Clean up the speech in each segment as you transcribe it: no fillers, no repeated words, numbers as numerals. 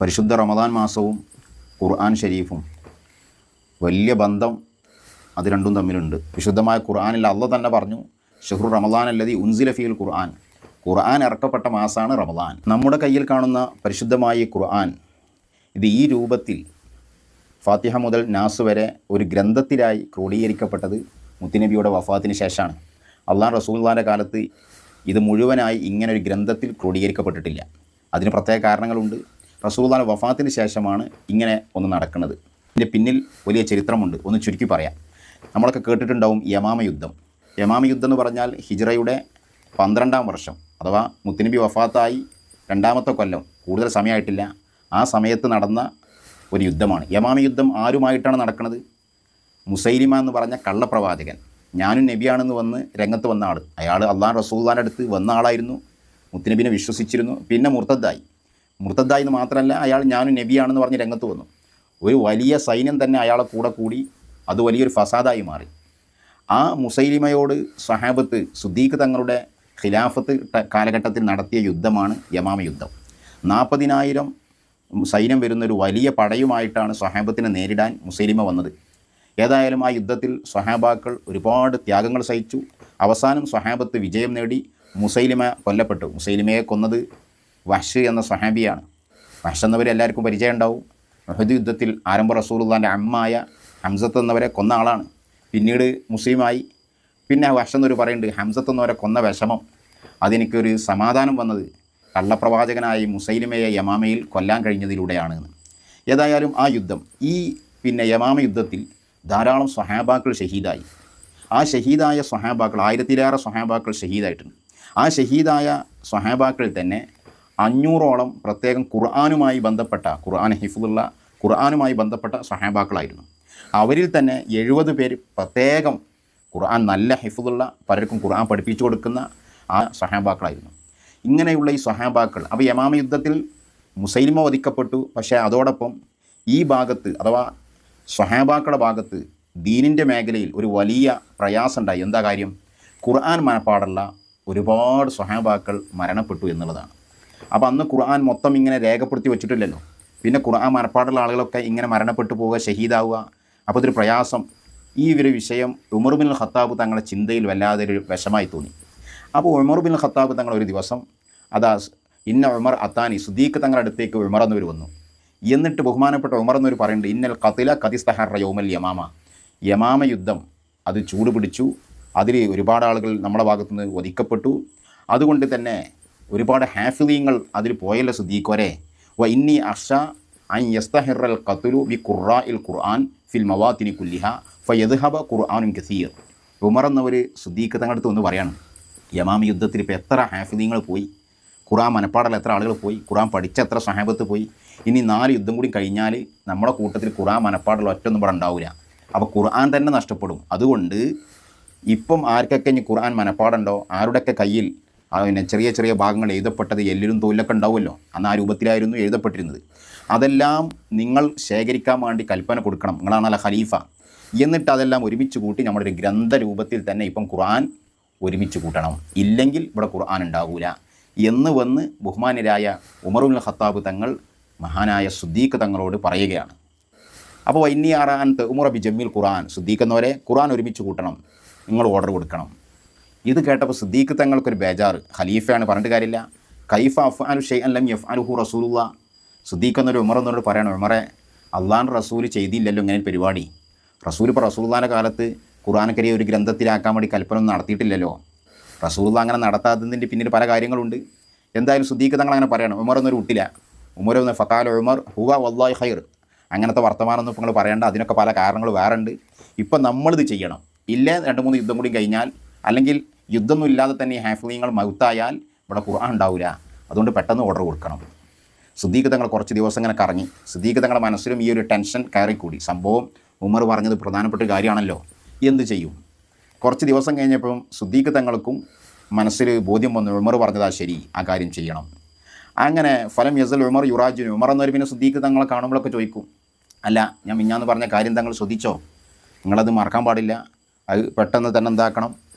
പരിശുദ്ധ റമദാൻ മാസവും ഖുർആൻ ഷരീഫും വലിയ ബന്ധം അത് രണ്ടും തമ്മിലുണ്ട്. വിശുദ്ധമായ ഖുർആനിൽ അള്ളാഹ് തന്നെ പറഞ്ഞു, ഷഹ്റു റമദാൻ അല്ലദീ ഉൻസില ഫീൽ ഖുർആൻ. ഖുർആൻ ഇറക്കപ്പെട്ട മാസമാണ് റമദാൻ. നമ്മുടെ കയ്യിൽ കാണുന്ന പരിശുദ്ധമായ ഖുർആൻ ഇത് ഈ രൂപത്തിൽ ഫാത്തിഹ മുതൽ നാസ് വരെ ഒരു ഗ്രന്ഥത്തിലായി ക്രോഡീകരിക്കപ്പെട്ടത് മുത്തുനബിയുടെ വഫാത്തിന് ശേഷമാണ്. അള്ളാഹ് റസൂലുള്ളാഹിൻ്റെ കാലത്ത് ഇത് മുഴുവനായി ഇങ്ങനെ ഒരു ഗ്രന്ഥത്തിൽ ക്രോഡീകരിക്കപ്പെട്ടിട്ടില്ല. അതിന് പ്രത്യേക കാരണങ്ങളുണ്ട്. റസൂലുള്ളാഹിയുടെ വഫാത്തിന് ശേഷമാണ് ഇങ്ങനെ ഒന്ന് നടക്കുന്നത്. ഇതിൻ്റെ പിന്നിൽ വലിയ ചരിത്രമുണ്ട്. ഒന്ന് ചുരുക്കി പറയാം. നമ്മളൊക്കെ കേട്ടിട്ടുണ്ടാവും യമാമ യുദ്ധം. യമാമ യുദ്ധം എന്ന് പറഞ്ഞാൽ ഹിജ്റയുടെ 12-ാം വർഷം, അഥവാ മുത്തുനബി വഫാത്തായി 2-ാമത്തെ കൊല്ലം, കൂടുതൽ സമയമായിട്ടില്ല, ആ സമയത്ത് നടന്ന ഒരു യുദ്ധമാണ്. യമാമ യുദ്ധം ആരുമായിട്ടാണ് നടക്കുന്നത്? മുസൈലിമ എന്ന് പറഞ്ഞ കള്ളപ്രവാചകൻ, ഞാനും നബിയാണെന്ന് വന്ന് രംഗത്ത് വന്ന ആൾ. അയാൾ അള്ളാഹ് റസൂലുള്ളാഹിൻ്റെ അടുത്ത് വന്ന ആളായിരുന്നു, മുത്തുനബിനെ വിശ്വസിച്ചിരുന്നു. പിന്നെ മുർത്തദ്ദായി എന്ന് മാത്രമല്ല, അയാൾ ഞാനും നബിയാണെന്ന് പറഞ്ഞ് രംഗത്ത് വന്നു. ഒരു വലിയ സൈന്യം തന്നെ അയാളെ കൂടി അത് വലിയൊരു ഫസാദായി മാറി. ആ മുസൈലിമയോട് സ്വഹാബത്ത് സുദ്ദീഖ് തങ്ങളുടെ ഖിലാഫത്ത് കാലഘട്ടത്തിൽ നടത്തിയ യുദ്ധമാണ് യമാമ യുദ്ധം. 40,000 സൈന്യം വരുന്നൊരു വലിയ പടയുമായിട്ടാണ് സ്വഹാബത്തിനെ നേരിടാൻ മുസൈലിമ വന്നത്. ഏതായാലും ആ യുദ്ധത്തിൽ സ്വഹാബാക്കൾ ഒരുപാട് ത്യാഗങ്ങൾ സഹിച്ചു. അവസാനം സ്വഹാബത്ത് വിജയം നേടി. മുസൈലിമ കൊല്ലപ്പെട്ടു. മുസൈലിമയെ കൊന്നത് വഹ്ഷ് എന്ന സ്വഹാബിയാണ്. വഹ്ഷ് എന്നവരെ എല്ലാവർക്കും പരിചയം ഉണ്ടാവും. ഉഹദ് യുദ്ധത്തിൽ ആരംഭ റസൂലുള്ളാഹിൻ്റെ അമ്മായ ഹംസത്ത് എന്നവരെ കൊന്ന ആളാണ്. പിന്നീട് മുസ്ലിമായി. പിന്നെ വഹ്ഷ് എന്നവർ പറയുന്നുണ്ട്, ഹംസത്ത് എന്നവരെ കൊന്ന വിഷമം അതെനിക്കൊരു സമാധാനം വന്നത് കള്ളപ്രവാചകനായി മുസൈലിമയെ യമാമയിൽ കൊല്ലാൻ കഴിഞ്ഞതിലൂടെയാണ് എന്ന്. ഏതായാലും ആ യുദ്ധം, ഈ യമാമ യുദ്ധത്തിൽ ധാരാളം സ്വഹാബാക്കൾ ഷഹീദായി. ആ ഷഹീദായ സ്വഹാബാക്കൾ 1000-ലേറെ സ്വഹാബാക്കൾ ഷഹീദായിട്ടുണ്ട്. ആ ഷഹീദായ സ്വഹാബാക്കളിൽ തന്നെ 500ഓളം പ്രത്യേകം ഖുർആനുമായി ബന്ധപ്പെട്ട, ഖുർആൻ ഹിഫ്ളുള്ള ഖുർആനുമായി ബന്ധപ്പെട്ട സ്വഹാബാക്കളായിരുന്നു. അവരിൽ തന്നെ 70 പേര് പ്രത്യേകം ഖുർആൻ നല്ല ഹിഫ്ളുള്ള, പലർക്കും ഖുർആൻ പഠിപ്പിച്ചു കൊടുക്കുന്ന ആ സ്വഹാബാക്കളായിരുന്നു. ഇങ്ങനെയുള്ള ഈ സ്വഹാബാക്കൾ, അപ്പോൾ യമാമ യുദ്ധത്തിൽ മുസൈലിമ വധിക്കപ്പെട്ടു. പക്ഷേ അതോടൊപ്പം ഈ ഭാഗത്ത്, അഥവാ സ്വഹാബാക്കളുടെ ഭാഗത്ത് ദീനിൻ്റെ മേഖലയിൽ ഒരു വലിയ പ്രയാസം ഉണ്ടായി. എന്താ കാര്യം? ഖുർആൻ മനപ്പാടുള്ള ഒരുപാട് സ്വഹാബാക്കൾ മരണപ്പെട്ടു എന്നുള്ളതാണ്. അപ്പോൾ അന്ന് ഖുർആൻ മൊത്തം ഇങ്ങനെ രേഖപ്പെടുത്തി വെച്ചിട്ടില്ലല്ലോ. പിന്നെ ഖുർആൻ മനപ്പാടുള്ള ആളുകളൊക്കെ ഇങ്ങനെ മരണപ്പെട്ടു പോവുക, ഷഹീദാവുക. അപ്പോൾ ഇതൊരു പ്രയാസം. ഈ ഒരു വിഷയം ഉമർ ബിൻ ഖത്താബ് തങ്ങളുടെ ചിന്തയിൽ വല്ലാതെ ഒരു വിഷമായി തോന്നി. അപ്പോൾ ഉമർ ബിൻ ഖത്താബ് തങ്ങൾ ഒരു ദിവസം ഇന്ന ഉമർ അത്താനി, സുദ്ദീഖ് തങ്ങളുടെ അടുത്തേക്ക് ഉമർ എന്നവർ വന്നു. എന്നിട്ട് ബഹുമാനപ്പെട്ട ഉമർ എന്നവർ പറയുന്നുണ്ട്, ഇന്നൽ ഖതില ഖദിസ്തഹറ യൗമൽ യമാമ. യമാമ യുദ്ധം അത് ചൂട് പിടിച്ചു. അതിൽ ഒരുപാട് ആളുകൾ നമ്മുടെ ഭാഗത്തുനിന്ന് വധിക്കപ്പെട്ടു. അതുകൊണ്ട് തന്നെ ഒരുപാട് ഹാഫിളീങ്ങൾ അതിൽ പോയല്ലോ സുദ്ദീഖോരെ. വ ഇന്നി അർഷ അൻ യസ്തഹിറൽ ഖത്ലു ബി ഖുറാഇൽ ഖുർആൻ ഫിൽ മവാത്തിനി കുല്ലിഹ ഫയദ്ഹബ ഖുർആനുൻ കസീർ. ഉമർ എന്നവർ സുദ്ദീഖ് തങ്ങളുടെ അടുത്ത് ഒന്ന് പറയാണ്, യമാമ യുദ്ധത്തിൽ ഇപ്പോൾ എത്ര ഹാഫിളീങ്ങൾ പോയി, ഖുർആൻ മനപ്പാടൽ എത്ര ആളുകൾ പോയി, ഖുർആൻ പഠിച്ച എത്ര സ്വഹാബത്ത് പോയി. ഇനി 4 യുദ്ധം കൂടി കഴിഞ്ഞാൽ നമ്മുടെ കൂട്ടത്തിൽ ഖുർആൻ മനപ്പാടുള്ള ഒറ്റൊന്നും ഇവിടെ ഉണ്ടാവില്ല. അപ്പോൾ ഖുർആൻ തന്നെ നഷ്ടപ്പെടും. അതുകൊണ്ട് ഇപ്പം ആർക്കൊക്കെ ഇനി ഖുർആൻ മനപ്പാടുണ്ടോ, ആരുടെയൊക്കെ കയ്യിൽ ചെറിയ ചെറിയ ഭാഗങ്ങൾ എഴുതപ്പെട്ടത് എല്ലിലും തോലിലൊക്കെ ഉണ്ടാവുമല്ലോ, അന്ന് ആ രൂപത്തിലായിരുന്നു എഴുതപ്പെട്ടിരുന്നത്, അതെല്ലാം നിങ്ങൾ ശേഖരിക്കാൻ വേണ്ടി കൽപ്പന കൊടുക്കണം. നിങ്ങളാണല്ലോ ഖലീഫ. എന്നിട്ട് അതെല്ലാം ഒരുമിച്ച് കൂട്ടി നമ്മുടെ ഒരു ഗ്രന്ഥ രൂപത്തിൽ തന്നെ ഇപ്പം ഖുർആൻ ഒരുമിച്ച് കൂട്ടണം, ഇല്ലെങ്കിൽ ഇവിടെ ഖുർആൻ ഉണ്ടാവില്ല എന്ന് വന്ന് ബഹുമാന്യരായ ഉമർ ബിൻ ഖത്താബ് തങ്ങൾ മഹാനായ സുദ്ദീഖ് തങ്ങളോട് പറയുകയാണ്. അപ്പോൾ ഇന്നി അറാൻ ഉമർ ബി ജമ്മിൽ ഖുർആൻ, സുദ്ദീഖ് എന്നവരെ ഖുർആൻ ഒരുമിച്ച് കൂട്ടണം, നിങ്ങൾ ഓർഡർ കൊടുക്കണം. ഇത് കേട്ടപ്പോൾ സുദ്ദീഖ് തങ്ങൾക്കൊരു ബേജാറ്. ഖലീഫയാണ്, പറഞ്ഞിട്ട് കാര്യമില്ല. കൈഫ അഫ്അലു ഷൈഅൻ ലം യഫ്അലുഹു റസൂലുള്ളാഹ്. സുദ്ദീഖ് എന്നൊരു ഉമർ എന്നോട് പറയണം, ഉമറെ അള്ളാഹുവിൻ്റെ റസൂൽ ചെയ്തില്ലല്ലോ ഇങ്ങനെ പരിപാടി. ഇപ്പോൾ റസൂലുള്ളാഹിൻ്റെ കാലത്ത് ഖുർആൻ കരീം ഒരു ഗ്രന്ഥത്തിലാക്കാൻ വേണ്ടി കൽപ്പന ഒന്നും നടത്തിയിട്ടില്ലല്ലോ. റസൂലുള്ളാഹ് അങ്ങനെ നടത്താത്തതിൻ്റെ പിന്നിൽ പല കാര്യങ്ങളുണ്ട്. എന്തായാലും സുദ്ദീഖ് തങ്ങൾ അങ്ങനെ പറയണം. ഉമർ എന്നൊരു വിട്ടില്ല. ഉമർ ഒന്ന് ഫഖാല ഉമർ ഹുവ വല്ലാഹി ഖൈർ. അങ്ങനത്തെ വർത്തമാനമൊന്നും ഇപ്പോൾ നിങ്ങൾ പറയേണ്ട, അതിനൊക്കെ പല കാരണങ്ങൾ വേറെ ഉണ്ട്. ഇപ്പം നമ്മളിത് ചെയ്യണം. ഇല്ലേ 2-3 യുദ്ധം കൂടി കഴിഞ്ഞാൽ, അല്ലെങ്കിൽ യുദ്ധമൊന്നും ഇല്ലാതെ തന്നെ ഈ ഹാഫിളീങ്ങൾ മൗത്തായാൽ ഇവിടെ ഖുർആൻ ഉണ്ടാവില്ല. അതുകൊണ്ട് പെട്ടെന്ന് ഓർഡർ കൊടുക്കണം. സുദ്ദീഖ് തങ്ങൾ കുറച്ച് ദിവസം ഇങ്ങനെ കറങ്ങി. സുദ്ദീഖ് തങ്ങളുടെ മനസ്സിലും ഈ ഒരു ടെൻഷൻ കയറിക്കൂടി. സംഭവം ഉമർ പറഞ്ഞത് പ്രധാനപ്പെട്ട കാര്യമാണല്ലോ, എന്ത് ചെയ്യും? കുറച്ച് ദിവസം കഴിഞ്ഞപ്പം സുദ്ദീഖ് തങ്ങൾക്കും മനസ്സിൽ ബോധ്യം വന്നു, ഉമർ പറഞ്ഞതാ ശരി, ആ കാര്യം ചെയ്യണം. അങ്ങനെ ഫലം യസൽ ഉമർ യുറാജുൻ. ഉമർ എന്നൊരു പിന്നെ സുദ്ദീഖ് തങ്ങളെ കാണുമ്പോഴൊക്കെ ചോദിക്കും, അല്ല ഞാൻ മിഞ്ഞാന്ന് പറഞ്ഞ കാര്യം തങ്ങൾ ശ്രദ്ധിച്ചോ? നിങ്ങളത് മറക്കാൻ പാടില്ല. അത് പെട്ടെന്ന് തന്നെ എന്താക്കണം,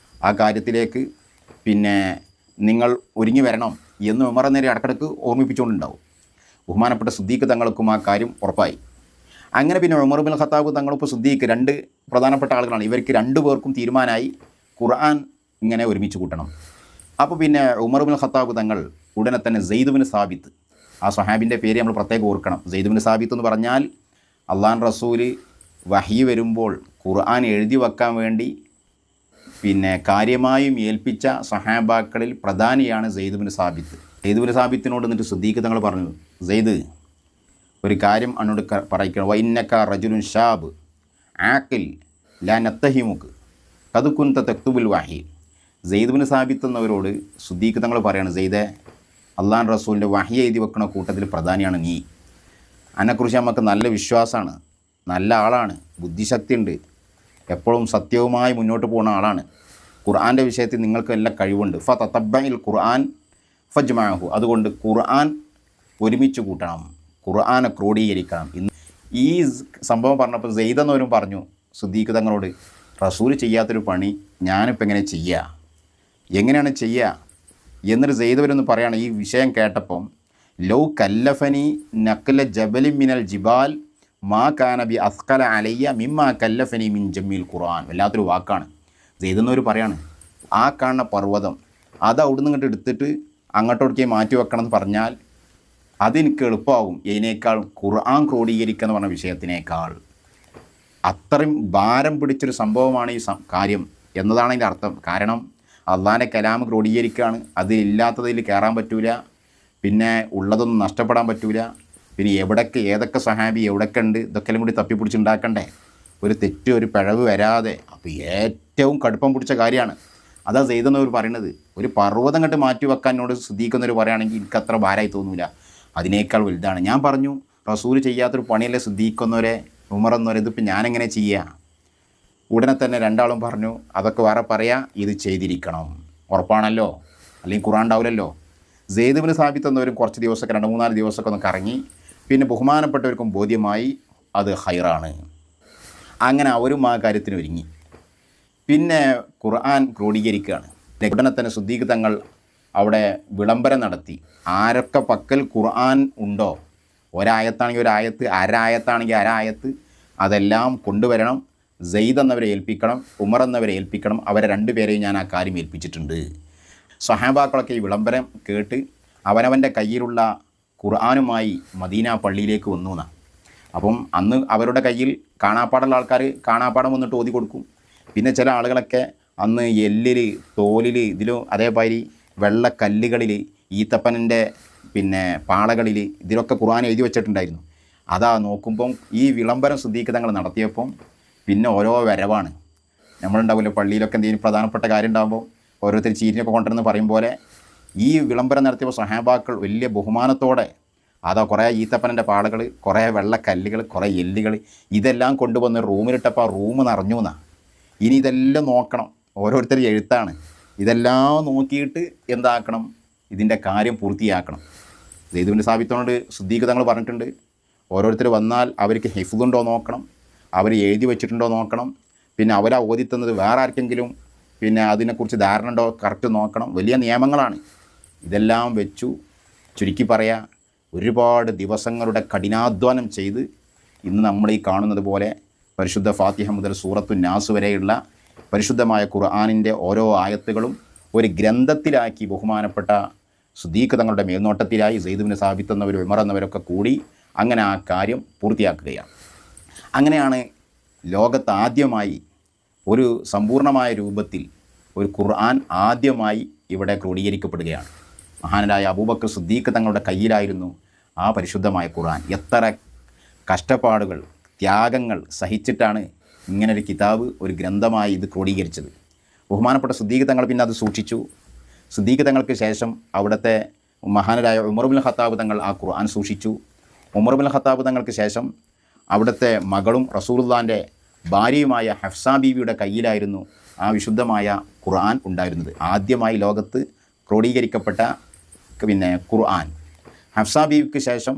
ആ കാര്യത്തിലേക്ക് നിങ്ങൾ ഒരുങ്ങി വരണം എന്ന് ഉമർ നേരെ ഇടക്കിടക്ക് ഓർമ്മിപ്പിച്ചുകൊണ്ടുണ്ടാവും. ബഹുമാനപ്പെട്ട സിദ്ദീഖ് തങ്ങൾക്കും ആ കാര്യം ഉറപ്പായി. അങ്ങനെ പിന്നെ ഉമർ ഇബ്നുൽ ഖത്താബ് തങ്ങളിപ്പോൾ സിദ്ദീഖ് രണ്ട് പ്രധാനപ്പെട്ട ആളുകളാണ്. ഇവർക്ക് രണ്ടു പേർക്കും തീരുമാനമായി ഖുർആൻ ഇങ്ങനെ ഒരുമിച്ച് കൂട്ടണം. അപ്പോൾ പിന്നെ ഉമർ ഇബ്നുൽ ഖത്താബ് തങ്ങൾ ഉടനെ തന്നെ സെയ്ദ് ബിൻ സാബിത്ത്, ആ സ്വഹാബിൻ്റെ പേര് നമ്മൾ പ്രത്യേകം ഓർക്കണം. സെയ്ദ് ബിൻ സാബിത്ത് എന്ന് പറഞ്ഞാൽ അള്ളാഹു റസൂല് വഹി വരുമ്പോൾ ഖുർആൻ എഴുതി വെക്കാൻ വേണ്ടി പിന്നെ കാര്യമായും ഏൽപ്പിച്ച സഹാബാക്കളിൽ പ്രധാനിയാണ് സെയ്ദ് ബിൻ സാബിത്ത്. സെയ്ദ് ബിൻ സാബിത്തിനോട് എന്നിട്ട് സിദ്ദീഖ് തങ്ങൾ പറഞ്ഞു, സെയ്ദ് ഒരു കാര്യം എന്നോട് പറയിക്കണം. വൈന്നക്ക റജുലുൻ ഷാബ് ആക്കിൽ ലാ നത്തഹിമുക്ക് കതുക്കുൻത തെക്തുബുൽ വാഹി. സെയ്ദ് ബിൻ സാബിത്ത് എന്നവരോട് സിദ്ദീഖ് തങ്ങൾ പറയാണ്, സെയ്ദേ അള്ളാഹു റസൂലിൻ്റെ വഹി എഴുതി വെക്കുന്ന കൂട്ടത്തിൽ പ്രധാനിയാണ് നീ. അതിനെക്കുറിച്ച് നമുക്ക് നല്ല വിശ്വാസമാണ്, നല്ല ആളാണ്, ബുദ്ധിശക്തി ഉണ്ട്, എപ്പോഴും സത്യവുമായി മുന്നോട്ട് പോകുന്ന ആളാണ്. ഖുർആൻ്റെ വിഷയത്തിൽ നിങ്ങൾക്ക് എല്ലാ കഴിവുണ്ട്. തത്തബ്ബഇൽ ഖുർആൻ ഫജ്മഅഹു, അതുകൊണ്ട് ഖുർആൻ ഒരുമിച്ച് കൂട്ടണം, ഖുർആനെ ക്രോഡീകരിക്കണം. ഈ സംഭവം പറഞ്ഞപ്പോൾ സെയ്ദ് എന്നവരും പറഞ്ഞു സിദ്ദീഖ് തങ്ങളോട്, റസൂൽ ചെയ്യാത്തൊരു പണി ഞാനിപ്പോൾ എങ്ങനെ ചെയ്യുക, എങ്ങനെയാണ് ചെയ്യുക എന്നിട്ട് സെയ്ദ് അവരൊന്ന് പറയുകയാണ്. ഈ വിഷയം കേട്ടപ്പം ലൗ കല്ലഫനി നഖ്ല ജബലി മിനൽ ജിബാൽ മാ കാനബി അസ്കല അലയ്യ മിമ്മാ കല്ലഫനി മിൻ ജമ്മീൽ ഖുർആൻ. വല്ലാത്തൊരു വാക്കാണ്. സെയ്ദ് എന്നവർ പറയാണ്, ആ കാണുന്ന പർവ്വതം അത് അവിടുന്ന് ഇങ്ങോട്ട് എടുത്തിട്ട് അങ്ങോട്ടോടേക്ക് മാറ്റി വെക്കണം എന്ന് പറഞ്ഞാൽ അതെനിക്ക് എളുപ്പമാകും ഇതിനേക്കാൾ ഖുർആൻ ക്രോഡീകരിക്കുക എന്ന് പറഞ്ഞ വിഷയത്തിനേക്കാൾ. അത്രയും ഭാരം പിടിച്ചൊരു സംഭവമാണ് ഈ കാര്യം എന്നതാണ് അതിൻ്റെ അർത്ഥം. കാരണം അള്ളാഹിൻ്റെ കലാം ക്രോഡീകരിക്കുകയാണ്, അതിലില്ലാത്തതിൽ കയറാൻ പറ്റൂല, പിന്നെ ഉള്ളതൊന്നും നഷ്ടപ്പെടാൻ പറ്റൂല, പിന്നെ എവിടൊക്കെ ഏതൊക്കെ സഹാബി എവിടൊക്കെ ഉണ്ട് ഇതൊക്കെല്ലാം കൂടി തപ്പിപ്പിടിച്ചുണ്ടാക്കണ്ടേ, ഒരു തെറ്റ് ഒരു പിഴവ് വരാതെ. അപ്പോൾ ഏറ്റവും കടുപ്പം പിടിച്ച കാര്യമാണ്. അതാ സെയ്ദ് എന്നവർ പറയുന്നത്. ഒരു പർവ്വതം കണ്ട് മാറ്റി വെക്കാൻ എന്നോട് സിദ്ദീഖെന്നവർ പറയുകയാണെങ്കിൽ എനിക്കത്ര ഭാരമായി തോന്നൂല, അതിനേക്കാൾ വലുതാണ്. ഞാൻ പറഞ്ഞു റസൂൽ ചെയ്യാത്തൊരു പണിയല്ലേ സിദ്ദീഖെന്നവരെ ഉമർ എന്നവരെ, ഇതിപ്പോൾ ഞാനെങ്ങനെ ചെയ്യുക? ഉടനെ തന്നെ രണ്ടാളും പറഞ്ഞു, അതൊക്കെ വേറെ പറയാം, ഇത് ചെയ്തിരിക്കണം, ഉറപ്പാണല്ലോ, അല്ലെങ്കിൽ ഖുർആൻ ഉണ്ടാവില്ലല്ലോ. സെയ്ദ് ബിൻ സാബിത്ത് എന്നവരും കുറച്ച് ദിവസമൊക്കെ 2-3 ദിവസമൊക്കെ ഒന്ന് കറങ്ങി, പിന്നെ ബഹുമാനപ്പെട്ടവർക്കും ബോധ്യമായി അത് ഹൈറാണ്. അങ്ങനെ അവരും ആ കാര്യത്തിന് ഒരുങ്ങി. പിന്നെ ഖുർആൻ ക്രോഡീകരിക്കുകയാണ്. ഉടനെ തന്നെ സിദ്ദീഖ് തങ്ങൾ അവിടെ വിളംബരം നടത്തി. ആരൊക്കെ പക്കൽ ഖുർആൻ ഉണ്ടോ, ഒരായത്താണെങ്കിൽ ഒരായത്ത്, അരായത്താണെങ്കിൽ അരായത്ത്, അതെല്ലാം കൊണ്ടുവരണം. സെയ്ദ് എന്നവരെ ഏൽപ്പിക്കണം, ഉമർ എന്നവരെ ഏൽപ്പിക്കണം. അവരെ രണ്ടുപേരെയും ഞാൻ ആ കാര്യം ഏൽപ്പിച്ചിട്ടുണ്ട്. സ്വഹാബാക്കളൊക്കെ ഈ വിളംബരം കേട്ട് അവനവൻ്റെ കയ്യിലുള്ള ഖുർആനുമായി മദീന പള്ളിയിലേക്ക് വന്നു എന്നാണ്. അപ്പം അന്ന് അവരുടെ കയ്യിൽ കാണാപ്പാടുള്ള ആൾക്കാർ കാണാപ്പാടം വന്നിട്ട് ഓതി കൊടുക്കും. പിന്നെ ചില ആളുകളൊക്കെ അന്ന് എല്ലിൽ, തോലിൽ, ഇതിലും അതേമാതിരി വെള്ളക്കല്ലുകളിൽ, ഈത്തപ്പനൻ്റെ പിന്നെ പാളകളിൽ ഇതിലൊക്കെ ഖുർആൻ എഴുതി വെച്ചിട്ടുണ്ടായിരുന്നു. അതാ നോക്കുമ്പം ഈ വിളംബരം സിദ്ദീഖ് തങ്ങൾ നടത്തിയപ്പം പിന്നെ ഓരോ വരവാണ്. നമ്മളുണ്ടാവില്ല പള്ളിയിലൊക്കെ എന്തെങ്കിലും പ്രധാനപ്പെട്ട കാര്യം ഉണ്ടാകുമ്പോൾ ഓരോരുത്തർ ചീരിനൊക്കെ കൊണ്ടുവരുന്ന പറയും പോലെ ഈ വിളംബരം നടത്തിയപ്പോൾ സഹാബാക്കൾ വലിയ ബഹുമാനത്തോടെ അതാ കുറേ ഈത്തപ്പനൻ്റെ പാളകൾ, കുറേ വെള്ളക്കല്ലുകൾ, കുറേ എല്ലുകൾ, ഇതെല്ലാം കൊണ്ടുവന്ന് റൂമിലിട്ടപ്പോൾ ആ റൂം നിറഞ്ഞു എന്നാണ്. ഇനി ഇതെല്ലാം നോക്കണം, ഓരോരുത്തർ എഴുത്താണ്, ഇതെല്ലാം നോക്കിയിട്ട് എന്താക്കണം, ഇതിൻ്റെ കാര്യം പൂർത്തിയാക്കണം. സെയ്ദ് ബിൻ സാബിത്തിനോട് സിദ്ദീഖ് തങ്ങൾ പറഞ്ഞിട്ടുണ്ട്, ഓരോരുത്തർ വന്നാൽ അവർക്ക് ഹിഫ്ളുണ്ടോ നോക്കണം, അവർ എഴുതി വെച്ചിട്ടുണ്ടോ നോക്കണം, പിന്നെ അവരാ ഓതിത്തുന്നത് വേറെ ആർക്കെങ്കിലും പിന്നെ അതിനെക്കുറിച്ച് ധാരണ ഉണ്ടോ കറക്റ്റ് നോക്കണം. വലിയ നിയമങ്ങളാണ്. ഇതെല്ലാം വെച്ചു ചുരുക്കി പറയാ, ഒരുപാട് ദിവസങ്ങളുടെ കഠിനാധ്വാനം ചെയ്ത് ഇന്ന് നമ്മൾ ഈ കാണുന്നത് പോലെ പരിശുദ്ധ ഫാത്തിഹ മുതൽ സൂറത്തു നാസ് വരെയുള്ള പരിശുദ്ധമായ ഖുർആനിൻ്റെ ഓരോ ആയത്തുകളും ഒരു ഗ്രന്ഥത്തിലാക്കി ബഹുമാനപ്പെട്ട സിദ്ദീഖ് തങ്ങളുടെ മേൽനോട്ടത്തിലായി സെയ്ദ് ബിൻ സാബിത്ത് എന്നവർ, ഉമർ എന്നവരൊക്കെ കൂടി അങ്ങനെ ആ കാര്യം പൂർത്തിയാക്കുകയാണ്. അങ്ങനെയാണ് ലോകത്ത് ആദ്യമായി ഒരു സമ്പൂർണ്ണമായ രൂപത്തിൽ ഒരു ഖുർആൻ ആദ്യമായി ഇവിടെ ക്രോഡീകരിക്കപ്പെടുകയാണ്. മഹാനായ അബൂബക്കർ സിദ്ദീഖ് തങ്ങളുടെ കയ്യിലായിരുന്നു ആ പരിശുദ്ധമായ ഖുർആൻ. എത്ര കഷ്ടപ്പാടുകൾ, ത്യാഗങ്ങൾ സഹിച്ചിട്ടാണ് ഇങ്ങനൊരു കിതാബ്, ഒരു ഗ്രന്ഥമായി ഇത് ക്രോഡീകരിച്ചത്. ബഹുമാനപ്പെട്ട സിദ്ദീഖ് തങ്ങൾ പിന്നെ അത് സൂക്ഷിച്ചു. സിദ്ദീഖ് തങ്ങൾക്ക് ശേഷം അവിടുത്തെ മഹാനായ ഉമർ ഇബ്നുൽ ഖത്താബ് തങ്ങൾ ആ ഖുർആൻ സൂക്ഷിച്ചു. ഉമർ ഇബ്നുൽ ഖത്താബ് തങ്ങൾക്ക് ശേഷം അവിടുത്തെ മകളും റസൂലുള്ളാഹിൻ്റെ ഭാര്യയുമായ ഹഫ്സ ബീവിയുടെ കയ്യിലായിരുന്നു ആ വിശുദ്ധമായ ഖുർആൻ ഉണ്ടായിരുന്നത്. ആദ്യമായി ലോകത്ത് ക്രോഡീകരിക്കപ്പെട്ട പിന്നെ ഖുർആൻ. ഹഫ്സ ബീവിക്ക് ശേഷം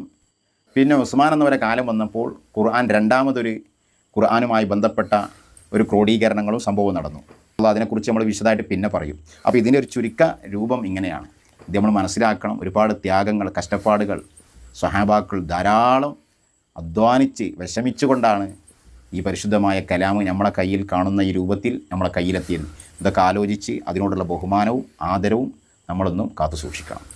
പിന്നെ ഉസ്മാൻ എന്നവരെ കാലം വന്നപ്പോൾ ഖുർആൻ രണ്ടാമതൊരു ഖുർആനുമായി ബന്ധപ്പെട്ട ഒരു ക്രോഡീകരണങ്ങളും സംഭവം നടന്നു. അതിനെക്കുറിച്ച് നമ്മൾ വിശദമായിട്ട് പിന്നെ പറയും. അപ്പോൾ ഇതിൻ്റെ ഒരു ചുരുക്ക രൂപം ഇങ്ങനെയാണ്. ഇത് നമ്മൾ മനസ്സിലാക്കണം. ഒരുപാട് ത്യാഗങ്ങൾ, കഷ്ടപ്പാടുകൾ സ്വഹാബാക്കൾ ധാരാളം അധ്വാനിച്ച് വിഷമിച്ചുകൊണ്ടാണ് ഈ പരിശുദ്ധമായ കലാമ് നമ്മളെ കയ്യിൽ കാണുന്ന ഈ രൂപത്തിൽ നമ്മളെ കയ്യിലെത്തിയത്. ഇതൊക്കെ ആലോചിച്ച് അതിനോടുള്ള ബഹുമാനവും ആദരവും നമ്മളൊന്നും കാത്തു സൂക്ഷിക്കണം.